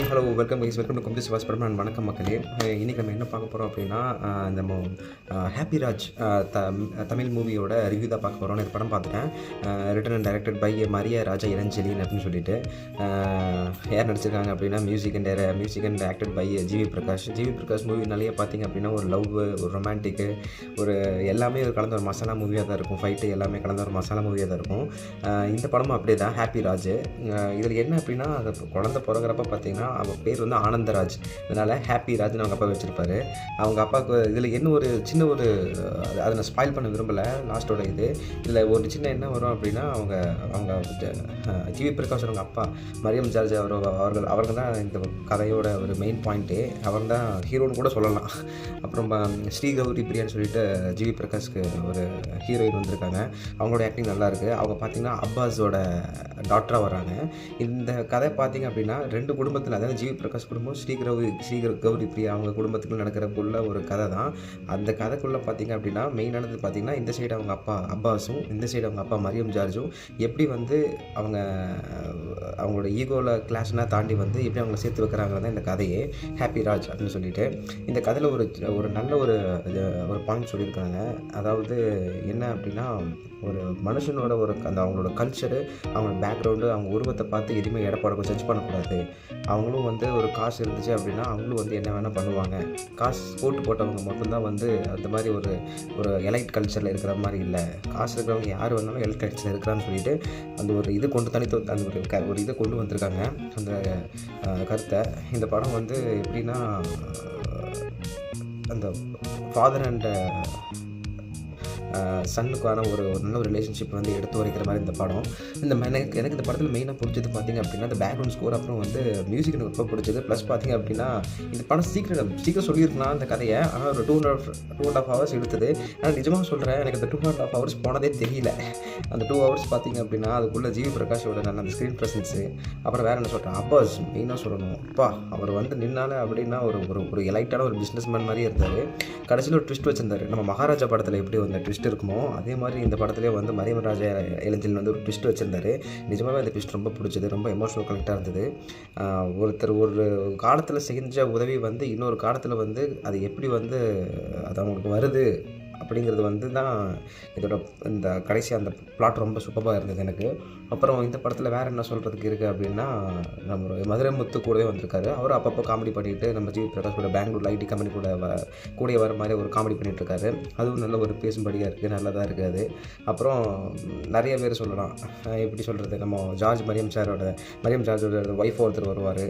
Hello welcome to complete watch படம். வணக்கம் மக்களே. இன்றைக்கி நம்ம என்ன பார்க்க போகிறோம் அப்படின்னா, நம்ம ஹாப்பி ராஜ் தமிழ் மூவியோட ரிவ்யூ தான் பார்க்க போகிறோம். இந்த படம் பார்த்துட்டேன். Written and directed by Mariya Raja Ilanchezhiyan அப்படின்னு சொல்லிட்டு யார் நடிச்சிருக்காங்க அப்படின்னா, music and acted by GV Prakash மூவினாலேயே பார்த்திங்க அப்படின்னா ஒரு லவ், ஒரு ரொமான்டிக்கு, ஒரு எல்லாமே ஒரு கலந்த ஒரு மசாலா மூவியாக தான் இருக்கும். ஃபைட்டு எல்லாமே கலந்த ஒரு மசாலா மூவியாக தான் இருக்கும். இந்த படமும் அப்படியே தான். ஹாப்பி ராஜ் இதில் என்ன அப்படின்னா, அது குழந்தை பிறகுறப்ப பார்த்தீங்கன்னா அவங்க பேர் வந்து ஆனந்தராஜ், அதனால் ஹாப்பி ராஜ்னு அவங்க அப்பா வச்சுருப்பாரு. அவங்க அப்பாவுக்கு இதில் என்ன ஒரு சின்ன ஒரு அதை நான் ஸ்பாயில் பண்ண விரும்பலை. லாஸ்ட்டோட இதில் ஒரு சின்ன என்ன வரும் அப்படின்னா, அவங்க ஜிவி பிரகாஷ் அவங்க அப்பா மரியம் ஜார்ஜ் அவர்கள் தான் இந்த கதையோட ஒரு மெயின் பாயிண்ட்டே. அவங்க தான் ஹீரோன்னு கூட சொல்லலாம். அப்புறம் ஸ்ரீ கௌரி பிரியான்னு சொல்லிட்டு ஜிவி பிரகாஷ்க்கு ஒரு ஹீரோயின் வந்திருக்காங்க. அவங்களோட ஆக்டிங் நல்லாயிருக்கு. அவங்க பார்த்திங்கன்னா அப்பாஸோட டாக்டராக வராங்க. இந்த கதை பார்த்திங்க அப்படின்னா ரெண்டு குடும்பத்தில், அதாவது ஜிவி பிரகாஷ் குடும்பம், ஸ்ரீ கௌரி பிரியா அவங்க குடும்பத்துக்குள்ள நடக்கிறக்குள்ள ஒரு கதை தான். அந்த கதைக்குள்ளே பார்த்திங்க அப்படின்னா மெயினானது பார்த்திங்கன்னா, இந்த சைடு அவங்க அப்பா அப்பாஸும், இந்த சைடு அவங்க அப்பா மரியம் ஜார்ஜும் எப்படி வந்து அவங்களோட ஈகோவில் கிளாஸ்னால் தாண்டி வந்து எப்படி அவங்கள சேர்த்து வைக்கிறாங்க தான் இந்த கதையே. ஹாப்பி ராஜ் அப்படின்னு சொல்லிட்டு இந்த கதையில் ஒரு நல்ல ஒரு பாயிண்ட் சொல்லியிருக்காங்க. அதாவது என்ன அப்படின்னா, ஒரு மனுஷனோட அந்த அவங்களோட கல்ச்சரு, அவங்களோட பேக்ரவுண்டு, அவங்க உருவத்தை பார்த்து எதுவுமே எடப்பாட ஜட்ஜ் பண்ணக்கூடாது. அவங்களும் வந்து ஒரு காசு இருந்துச்சு அப்படின்னா அவங்களும் வந்து என்ன வேணால் பண்ணுவாங்க. காசு போட்டவங்க மட்டும்தான் வந்து அந்த மாதிரி ஒரு எலைட் கல்ச்சரில் இருக்கிற மாதிரி இல்லை. காசு இருக்கிறவங்க யார் வேணாலும் எலைட் கல்ச்சரில் இருக்கிறான்னு சொல்லிட்டு அந்த ஒரு இது அந்த ஒரு இதை கொண்டு வந்திருக்காங்க. அந்த கருத்தை இந்த படம் வந்து எப்படின்னா, அந்த ஃபாதர் அண்ட் சன்னுக்கான ஒரு நல்ல ஒரு ரிலேஷன்ஷிப் வந்து எடுத்து வரைக்கிற மாதிரி இந்த படம். எனக்கு இந்த படத்தில் மெயினாக பிடிச்சது பார்த்திங்க அப்படின்னா, இந்த பேக்ரவுண்ட் ஸ்கோர், அப்புறம் வந்து மியூசிக் எனக்கு ரொம்ப பிடிச்சது. ப்ளஸ் பார்த்திங்க அப்படின்னா, இந்த படம் சீக்கிரம் சொல்லியிருக்கலாம் இந்த கதையை. ஆனால் ஒரு 2.5 hours எடுத்தது. ஆனால் நிஜமாக சொல்கிறேன், எனக்கு அந்த 2.5 hours போனதே தெரியல. அந்த 2 hours பார்த்திங்க அப்படின்னா, அதுக்குள்ளே ஜிவி பிரகாஷோட நல்ல அந்த ஸ்க்ரீன் ப்ரெசன்ஸு, அப்புறம் வேறு என்ன சொல்கிறேன், அப்பாஸ் மெயினாக சொல்லணும். அப்பா அவர் வந்து நின்னால அப்படின்னா ஒரு எலைட்டான ஒரு பிஸ்னஸ் மேன் மாதிரியே இருந்தார். கடைசியில் ஒரு ட்விஸ்ட் வச்சிருந்தார். நம்ம மகாராஜா படத்தில் எப்படி வந்து ட்விஸ்ட் இருக்குமோ அதே மாதிரி இந்த படத்துலேயே வந்து மரியம் ராஜா இளஞ்செழியன் வந்து ஒரு ட்விஸ்ட் வச்சுருந்தாரு. நிஜமாகவே அந்த ட்விஸ்ட் ரொம்ப பிடிச்சது. ரொம்ப எமோஷனல் கனெக்டாக இருந்தது. ஒருத்தர் ஒரு காலத்தில் செஞ்ச உதவி வந்து இன்னொரு காலத்தில் வந்து அது எப்படி வந்து அது அவங்களுக்கு வருது அப்படிங்கிறது வந்து தான் இதோட இந்த கடைசி அந்த பிளாட் ரொம்ப சூப்பராக இருந்தது எனக்கு. அப்புறம் இந்த படத்தில் வேறு என்ன சொல்கிறதுக்கு இருக்குது அப்படின்னா, நம்ம மதுரை முத்து கூடவே வந்திருக்காரு. அவர் அப்பப்போ காமெடி பண்ணிவிட்டு நம்ம ஜிவி பிரகாஷ் கூட பெங்களூர் ஐடி கம்பெனி கூட வர மாதிரி ஒரு காமெடி பண்ணிகிட்ருக்காரு. அதுவும் நல்ல ஒரு பேசும்படியாக இருக்குது, நல்லதாக இருக்குது அது. அப்புறம் நிறைய பேர் சொல்லலாம். எப்படி சொல்கிறது, நம்ம மரியம் ஜார்ஜோட ஒய்ஃப் ஒருத்தர் வருவார்.